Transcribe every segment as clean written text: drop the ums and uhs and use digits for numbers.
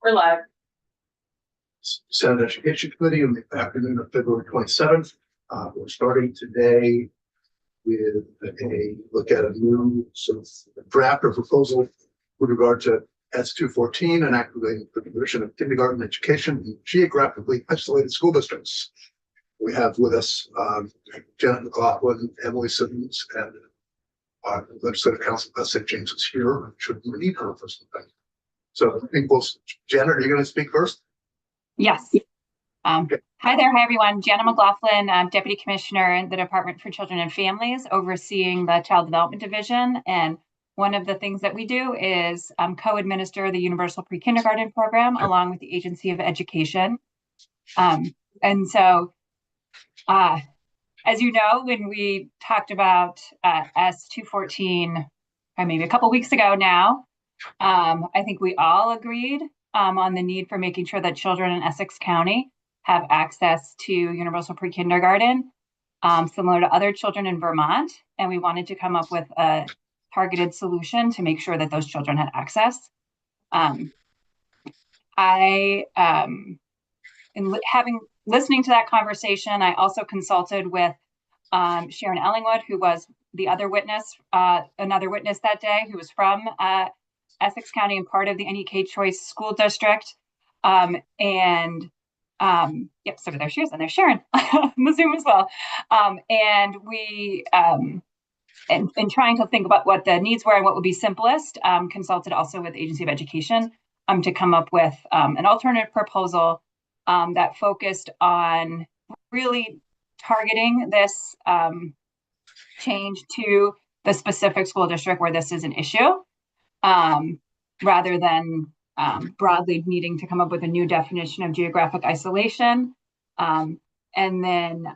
We're live. Senate Education Committee on the afternoon of February 27th. We're starting today with a look at a new sort of draft or proposal with regard to S214 and activating the provision of kindergarten education in geographically isolated school districts. We have with us Janet McLaughlin, Emily Simmons, and our legislative council, St. James, is here. Should we need her for something? So I think Janet, are you going to speak first? Yes. Hi there. Hi, everyone. Janet McLaughlin, Deputy Commissioner in the Department for Children and Families, overseeing the Child Development Division. And one of the things that we do is co-administer the Universal Pre-Kindergarten Program along with the Agency of Education. And so, as you know, when we talked about S214, maybe a couple weeks ago now, I think we all agreed on the need for making sure that children in Essex County have access to universal pre-kindergarten, similar to other children in Vermont. And we wanted to come up with a targeted solution to make sure that those children had access. Listening to that conversation, I also consulted with Sharon Ellingwood, who was the other witness, another witness that day, who was from Essex County and part of the NEK Choice School District. Yep, so there she is, and there's Sharon on the Zoom as well. And we, in trying to think about what the needs were and what would be simplest, consulted also with the Agency of Education to come up with an alternative proposal that focused on really targeting this change to the specific school district where this is an issue, rather than broadly needing to come up with a new definition of geographic isolation. And then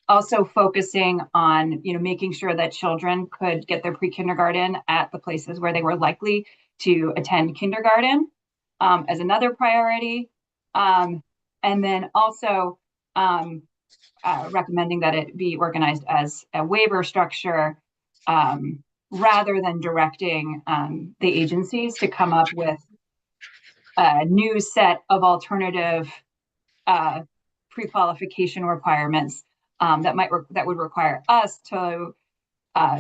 also focusing on, making sure that children could get their pre-kindergarten at the places where they were likely to attend kindergarten as another priority. And then also recommending that it be organized as a waiver structure, rather than directing the agencies to come up with a new set of alternative pre-qualification requirements that would require us to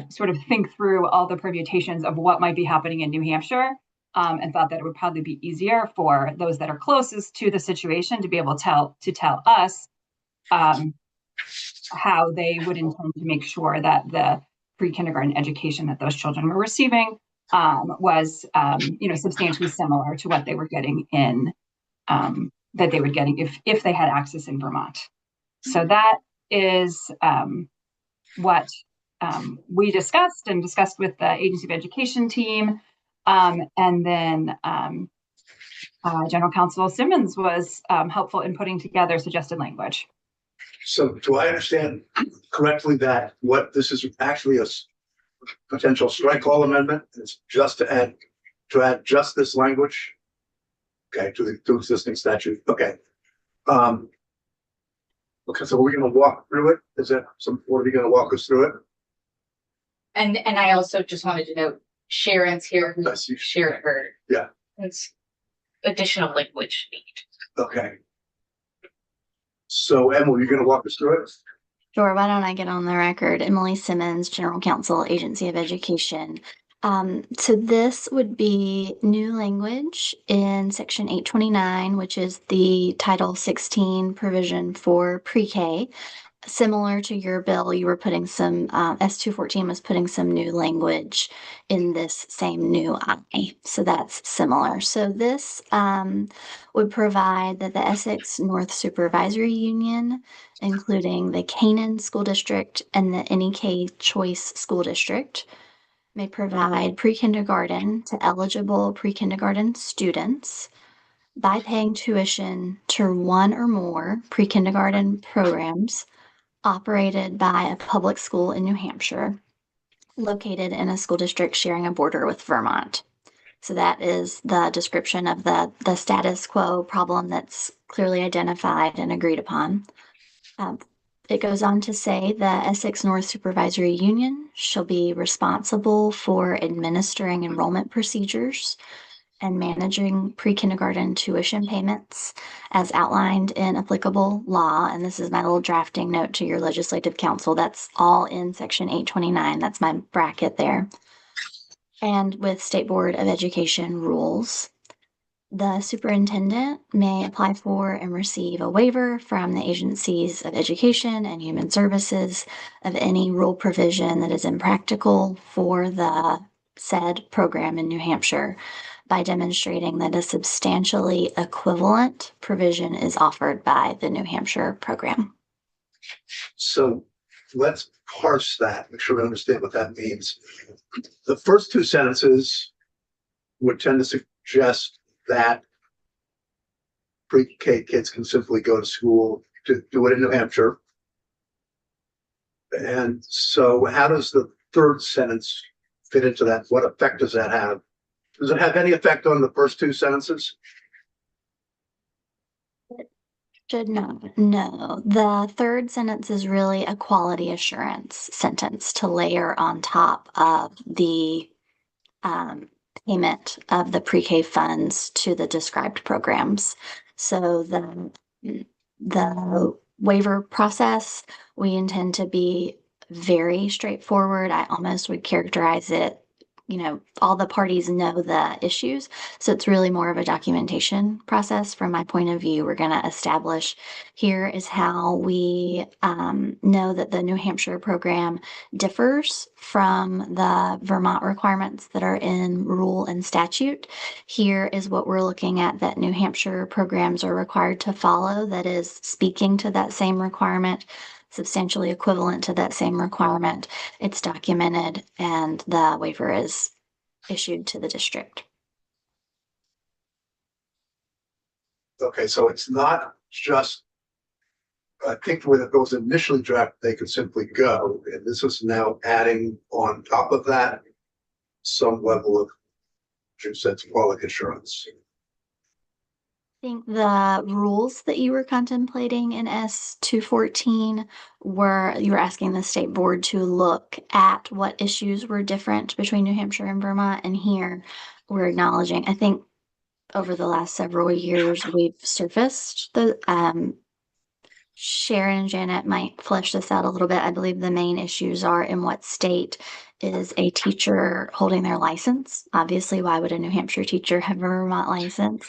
sort of think through all the permutations of what might be happening in New Hampshire, and thought that it would probably be easier for those that are closest to the situation to be able to tell us how they would intend to make sure that the pre-kindergarten education that those children were receiving was, substantially similar to what they were getting in, that they were getting if they had access in Vermont. So that is what we discussed with the Agency of Education team. And then General Counsel Simmons was helpful in putting together suggested language. So do I understand correctly that what this is actually a potential strike all amendment is just to add just this language, okay, to the existing statute? Okay. Okay, so we're going to walk through it. What are you going to walk us through it? And I also just wanted to note Sharon's here. Sharon heard. Yeah. It's additional language need. Okay. So Emily, you're going to walk us through it? Sure. Why don't I get on the record? Emily Simmons, General Counsel, Agency of Education. So this would be new language in Section 829, which is the Title 16 provision for pre-K. Similar to your bill, you were putting some, S214 was putting some new language in this same new I. So that's similar. So this would provide that the Essex North Supervisory Union, including the Canaan School District and the NEK Choice School District, may provide pre-kindergarten to eligible pre-kindergarten students by paying tuition to one or more pre-kindergarten programs operated by a public school in New Hampshire, located in a school district sharing a border with Vermont. So that is the description of the status quo problem that's clearly identified and agreed upon. It goes on to say the Essex North Supervisory Union shall be responsible for administering enrollment procedures and managing pre-kindergarten tuition payments as outlined in applicable law. And this is my little drafting note to your legislative council. That's all in section 829. That's my bracket there. And with State Board of Education rules, the superintendent may apply for and receive a waiver from the agencies of education and human services of any rule provision that is impractical for the said program in New Hampshire by demonstrating that a substantially equivalent provision is offered by the New Hampshire program. So let's parse that, make sure we understand what that means. The first two sentences would tend to suggest that pre-K kids can simply go to school to do it in New Hampshire. And so how does the third sentence fit into that? What effect does that have? Does it have any effect on the first two sentences? Should not. No, the third sentence is really a quality assurance sentence to layer on top of the payment of the pre-K funds to the described programs. So the waiver process, we intend to be very straightforward. I almost would characterize it, all the parties know the issues. So it's really more of a documentation process. From my point of view, we're going to establish here is how we know that the New Hampshire program differs from the Vermont requirements that are in rule and statute. Here is what we're looking at that New Hampshire programs are required to follow that is speaking to that same requirement, substantially equivalent to that same requirement. It's documented and the waiver is issued to the district. Okay, so it's not just, I think when it was initially drafted, they could simply go, and this is now adding on top of that some level of, you said, quality assurance. I think the rules that you were contemplating in S214 you were asking the state board to look at what issues were different between New Hampshire and Vermont. And here we're acknowledging, I think over the last several years, we've surfaced the, Sharon and Janet might flesh this out a little bit. I believe the main issues are in what state is a teacher holding their license. Obviously, why would a New Hampshire teacher have a Vermont license?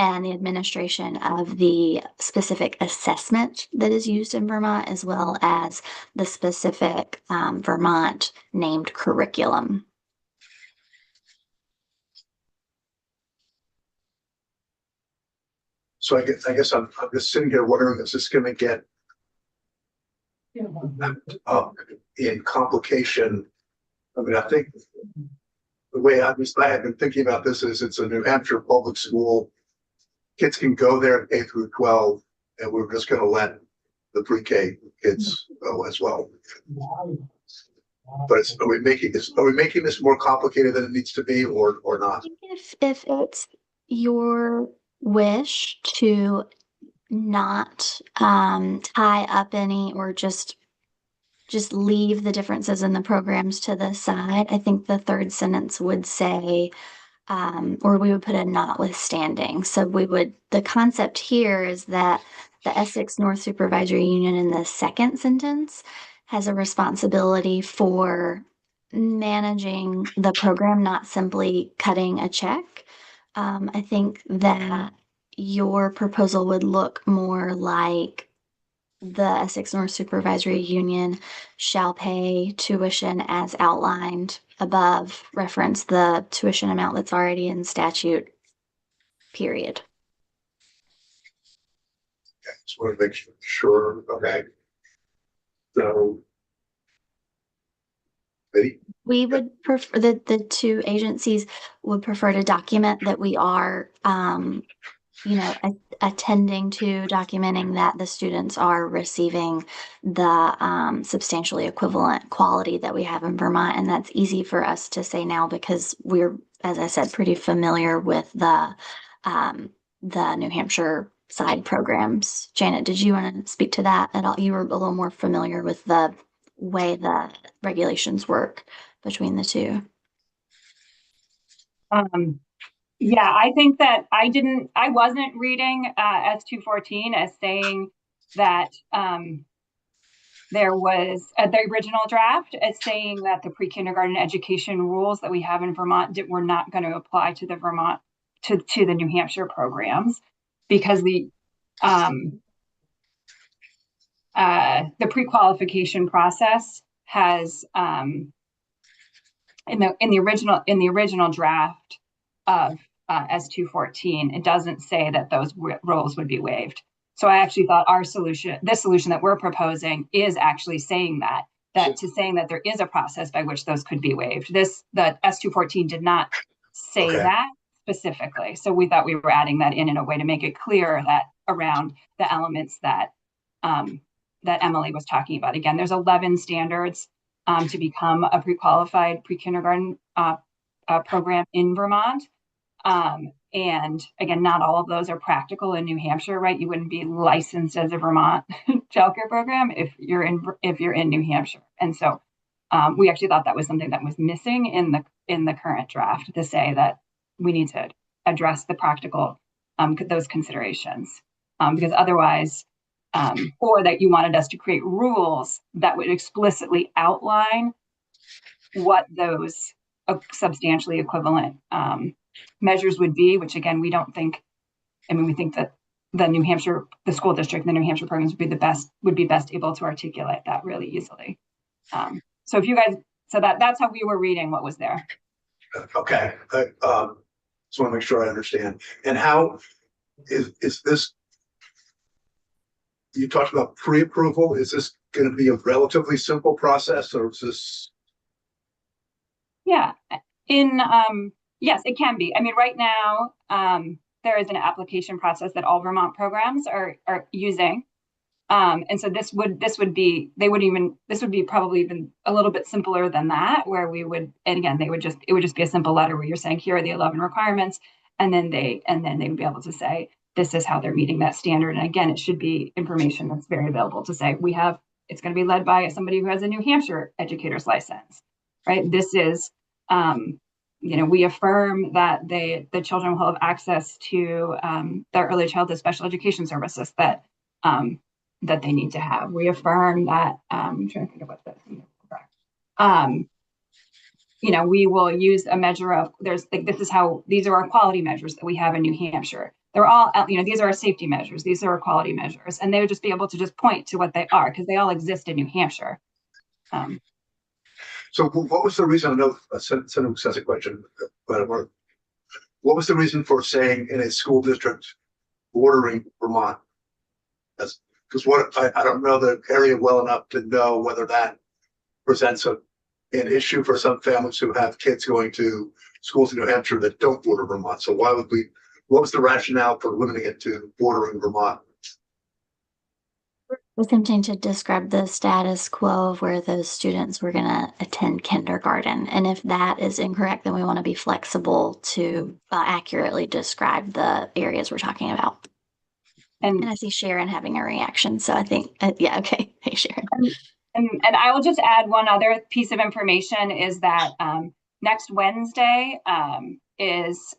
And the administration of the specific assessment that is used in Vermont, as well as the specific Vermont named curriculum. So I guess I'm just sitting here wondering, is this going to get in complication? I mean, I think the way I have been thinking about this is it's a New Hampshire public school. Kids can go there K through 12, and we're just going to let the pre-K kids go as well. But are we making this more complicated than it needs to be, or not? If it's your wish to not tie up any or just leave the differences in the programs to the side, I think the third sentence would say, or we would put a notwithstanding. So the concept here is that the Essex North Supervisory Union in the second sentence has a responsibility for managing the program, not simply cutting a check. I think that your proposal would look more like the Essex North Supervisory Union shall pay tuition as outlined above, reference the tuition amount that's already in statute, period. Okay, just want to make sure. Okay. So, ready? We would prefer that the two agencies would prefer to document that we are, attending to documenting that the students are receiving the substantially equivalent quality that we have in Vermont. And that's easy for us to say now because we're, as I said, pretty familiar with the New Hampshire side programs. Janet, did you want to speak to that at all? You were a little more familiar with the way the regulations work between the two. Yeah, I think that I wasn't reading S214 as saying that there was the original draft as saying that the pre-kindergarten education rules that we have in Vermont were not going to apply to the to the New Hampshire programs, because the pre-qualification process has in the original draft of S214, it doesn't say that those rules would be waived. So I actually thought this solution that we're proposing is actually saying that saying that there is a process by which those could be waived. The S214 did not say that specifically. So we thought we were adding that in a way to make it clear that around the elements that that Emily was talking about. Again, there's 11 standards to become a pre-qualified pre-kindergarten program in Vermont. And again, not all of those are practical in New Hampshire, right? You wouldn't be licensed as a Vermont childcare program if you're in New Hampshire. And so we actually thought that was something that was missing in the current draft, to say that we need to address the practical those considerations, because otherwise, or that you wanted us to create rules that would explicitly outline what those substantially equivalent measures would be, which again, we don't think, we think that the school district, the New Hampshire programs would be best able to articulate that really easily. So if you guys, that's how we were reading what was there. Okay. I just want to make sure I understand. And how is this, you talked about pre-approval, is this going to be a relatively simple process, or is this? Yeah, yes, it can be. Right now, there is an application process that all Vermont programs are using. And so this would be probably even a little bit simpler than that, where we would, and again, it would just be a simple letter where you're saying, here are the 11 requirements. And then they would be able to say, this is how they're meeting that standard. And again, it should be information that's very available to say, it's going to be led by somebody who has a New Hampshire educator's license, right? This is, we affirm that the children will have access to their early childhood special education services that they need to have. We affirm that, I'm trying to think of what this is. We will use a measure of, these are our quality measures that we have in New Hampshire. They're all, these are our safety measures. These are our quality measures. And they would just be able to just point to what they are, because they all exist in New Hampshire. So what was the reason? I know Senator says a question, but what was the reason for saying in a school district bordering Vermont? Because I don't know the area well enough to know whether that presents an issue for some families who have kids going to schools in New Hampshire that don't border Vermont. So what was the rationale for limiting it to bordering Vermont? We're attempting to describe the status quo of where those students were going to attend kindergarten. And if that is incorrect, then we want to be flexible to accurately describe the areas we're talking about. And I see Sharon having a reaction. So I think, yeah, okay. Hey, Sharon. And I will just add one other piece of information is that next Wednesday is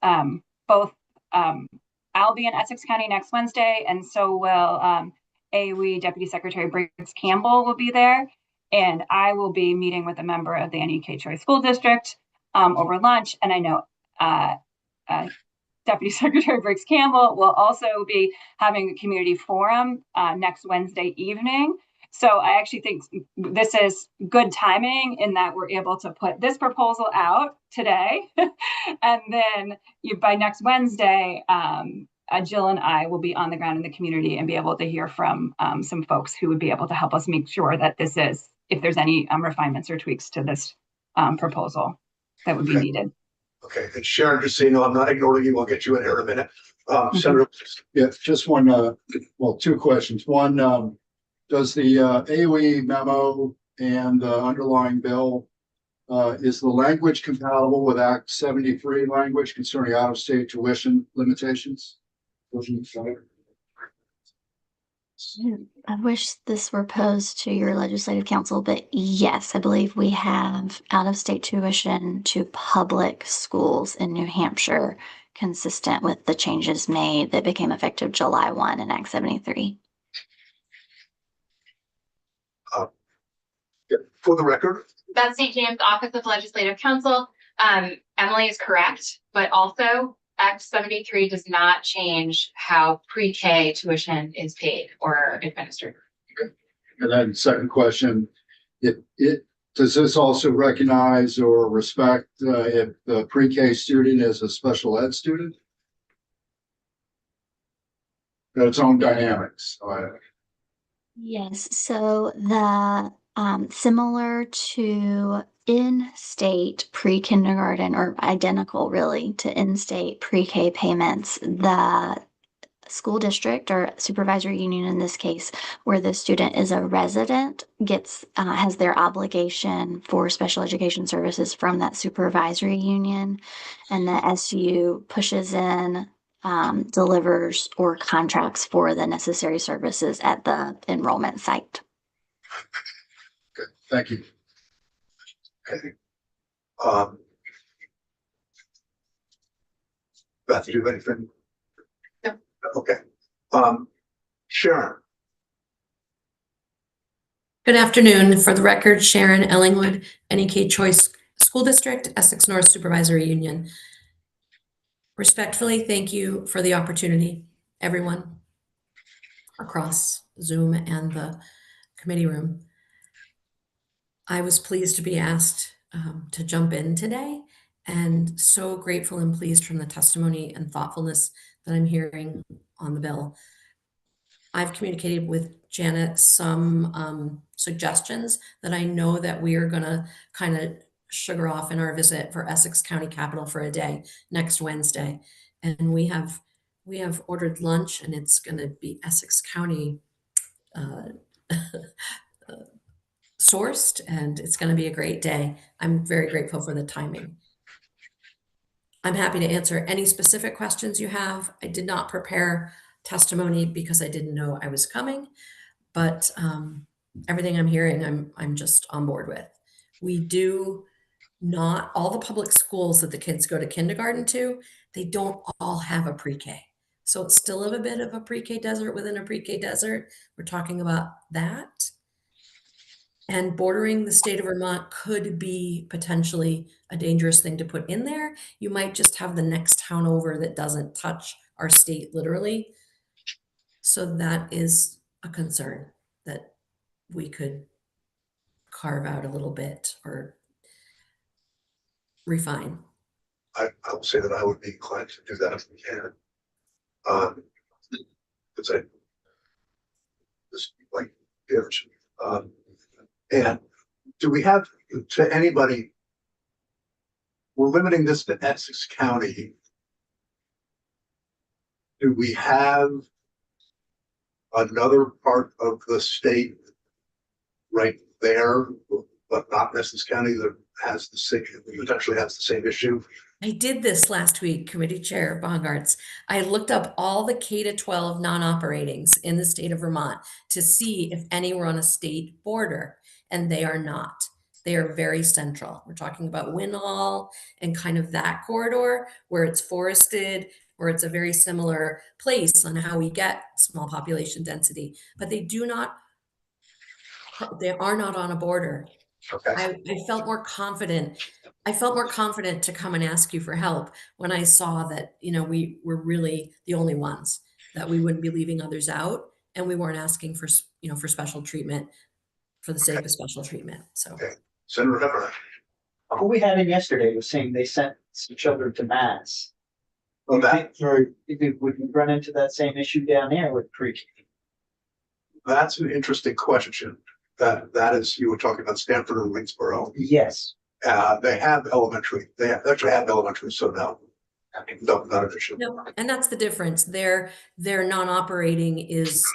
both, I'll be in Essex County next Wednesday, and so will AOE Deputy Secretary Briggs Campbell will be there. And I will be meeting with a member of the NEK Choice School District over lunch. And I know Deputy Secretary Briggs Campbell will also be having a community forum next Wednesday evening. So I actually think this is good timing in that we're able to put this proposal out today. And then by next Wednesday, Jill and I will be on the ground in the community and be able to hear from some folks who would be able to help us make sure that this is, if there's any refinements or tweaks to this proposal that would be needed. Okay, and Sharon, just so you know, I'm not ignoring you. I'll get you in here in a minute. Senator. Yeah, just one, two questions. One, does the AOE memo and the underlying bill, is the language compatible with Act 73 language concerning out-of-state tuition limitations? I wish this were posed to your legislative council, but yes, I believe we have out-of-state tuition to public schools in New Hampshire consistent with the changes made that became effective July 1 in Act 73. For the record, That's St. James Office of Legislative Counsel. Emily is correct, but also Act 73 does not change how pre-K tuition is paid or administered. And then second question, does this also recognize or respect if the pre-K student is a special ed student? Got its own dynamics. Yes, so the similar to in-state pre-kindergarten, or identical really to in-state pre-K payments, the school district or supervisory union in this case, where the student is a resident, gets has their obligation for special education services from that supervisory union, and the SU pushes in, delivers or contracts for the necessary services at the enrollment site. Good, thank you. okay. Beth, do you have anything? No. Okay. Sharon, Good afternoon. For the record, Sharon Ellingwood, NEK Choice School District, Essex North Supervisory Union. Respectfully, thank you for the opportunity, everyone across Zoom and the committee room. I was pleased to be asked to jump in today, and so grateful and pleased from the testimony and thoughtfulness that I'm hearing on the bill. I've communicated with Janet some suggestions that I know that we are going to kind of sugar off in our visit for Essex County Capitol for a day next Wednesday. And we have ordered lunch, and it's going to be Essex County sourced, and it's going to be a great day. I'm very grateful for the timing. I'm happy to answer any specific questions you have. I did not prepare testimony because I didn't know I was coming, but everything I'm hearing, I'm just on board with. We do not, all the public schools that the kids go to kindergarten to, they don't all have a pre-K. So it's still a bit of a pre-K desert within a pre-K desert. We're talking about that. And bordering the state of Vermont could be potentially a dangerous thing to put in there. You might just have the next town over that doesn't touch our state literally. So that is a concern that we could carve out a little bit or refine. I will say that I would be inclined to do that if we can. Because I just like gives. And do we have to anybody? We're limiting this to Essex County. Do we have another part of the state right there, but not Essex County, that has the same, potentially has the same issue? I did this last week, Committee Chair Bongartz. I looked up all the K-12 non-operatings in the state of Vermont to see if any were on a state border, and they are not. They are very central. We're talking about Winhall and kind of that corridor where it's forested, where it's a very similar place on how we get small population density, but they are not on a border. Okay. I felt more confident. I felt more confident to come and ask you for help when I saw that, we were really the only ones, that we wouldn't be leaving others out, and we weren't asking for, for special treatment for the sake of special treatment. So, Okay. Senator Pepper. Who we had in yesterday was saying they sent some children to Mass. Oh, that, Would you run into that same issue down there with pre-K? that's an interesting question. That is, you were talking about Stanford or Winsboro. Yes. They have elementary. They actually have elementary. So no, not an issue. no, and that's the difference. Their non-operating is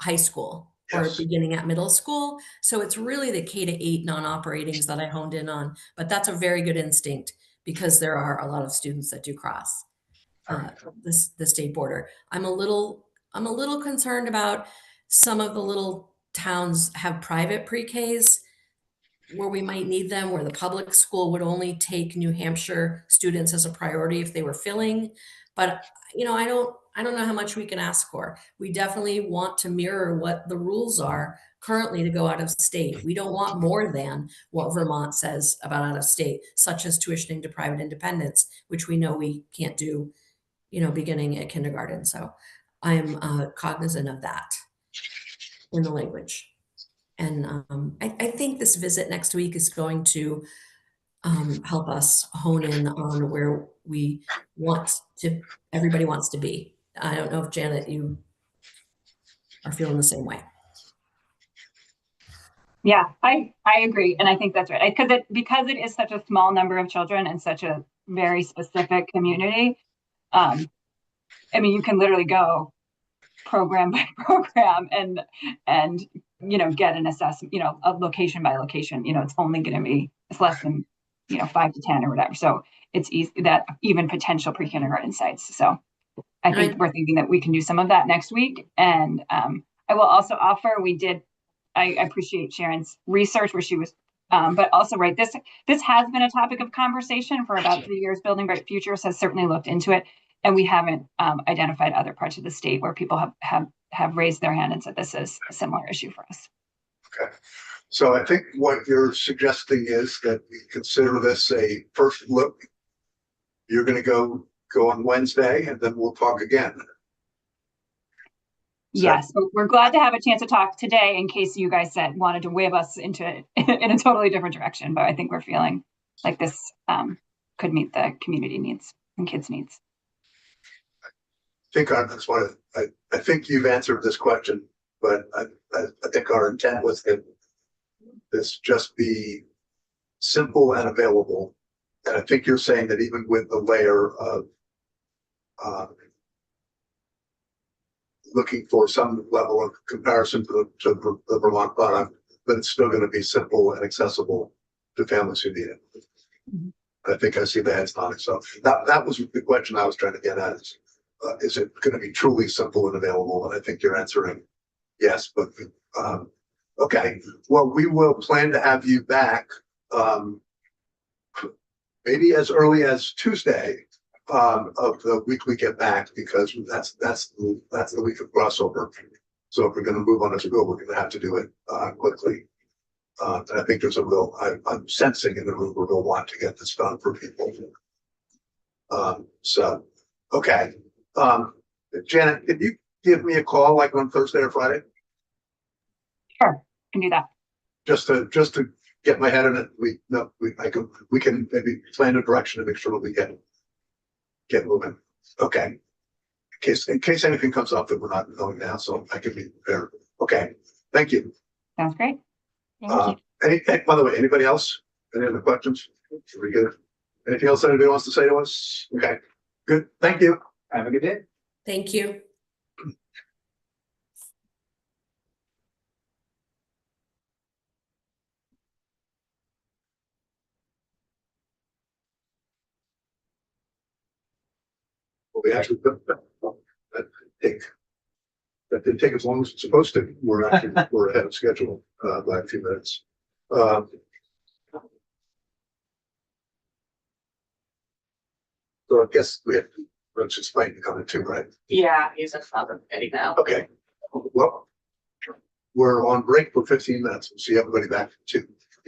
high school or Yes. beginning at middle school. So it's really the K-8 non-operatings that I honed in on. But that's a very good instinct because there are a lot of students that do cross the state border. I'm a little concerned about some of the little towns have private pre-Ks. where we might need them, where the public school would only take New Hampshire students as a priority if they were filling. But, you know, I don't know how much we can ask for. We definitely want to mirror what the rules are currently to go out of state. We don't want more than what Vermont says about out of state, such as tuitioning to private independents, which we know we can't do, you know, beginning at kindergarten. So I'm cognizant of that in the language. And I think this visit next week is going to help us hone in on where we want to, everybody wants to be. I don't know if Janet, you are feeling the same way. Yeah, I agree. And I think that's right. Because it is such a small number of children and such a very specific community. I mean, you can literally go program by program and you know, get an assessment, you know, of location by location. You know, it's only going to be, it's less than, you know, 5 to 10 or whatever. So it's easy that even potential pre-kindergarten sites. So I think we're thinking that we can do some of that next week. And I will also offer, I appreciate Sharon's research where she was, but also, right, this has been a topic of conversation for about 3 years. Building Bright Futures has certainly looked into it. And we haven't identified other parts of the state where people have raised their hand and said this is a similar issue for us. Okay. So I think what you're suggesting is that we consider this a first look. You're going to go on Wednesday and then we'll talk again. Yes, but we're glad to have a chance to talk today in case you guys wanted to wave us into in a totally different direction. But I think we're feeling like this could meet the community needs and kids' needs. I think you've answered this question, but I think our intent was that this just be simple and available. And I think you're saying that even with the layer of looking for some level of comparison to the Vermont product, but it's still going to be simple and accessible to families who need it. Mm-hmm. I think I see the heads nodding. So that was the question I was trying to get at. Is it going to be truly simple and available? And I think you're answering yes, but okay. Well, we will plan to have you back maybe as early as Tuesday of the week we get back, because that's the week of crossover. So if we're going to move on to school, we're going to have to do it quickly. And I think there's I'm sensing in the room we're going to want to get this done for people. So, okay. Janet, can you give me a call like on Thursday or Friday? Sure, can do that. Just to get my head in it. We can maybe plan a direction to make sure that we get moving. Okay. In case anything comes up that we're not knowing now, so I can be prepared. Okay. Thank you. Sounds great. Thank you. By the way, anybody else? Any other questions? Are we good? Anything else anybody wants to say to us? Okay. Good. Thank you. Have a good day. Thank you. Well, we actually that didn't take as long as it's supposed to. We're ahead of schedule by a few minutes. So I guess we have to let's explain the comment too, right? Yeah, he's in another meeting now. Okay. Well, we're on break for 15 minutes. We'll see everybody back at 2.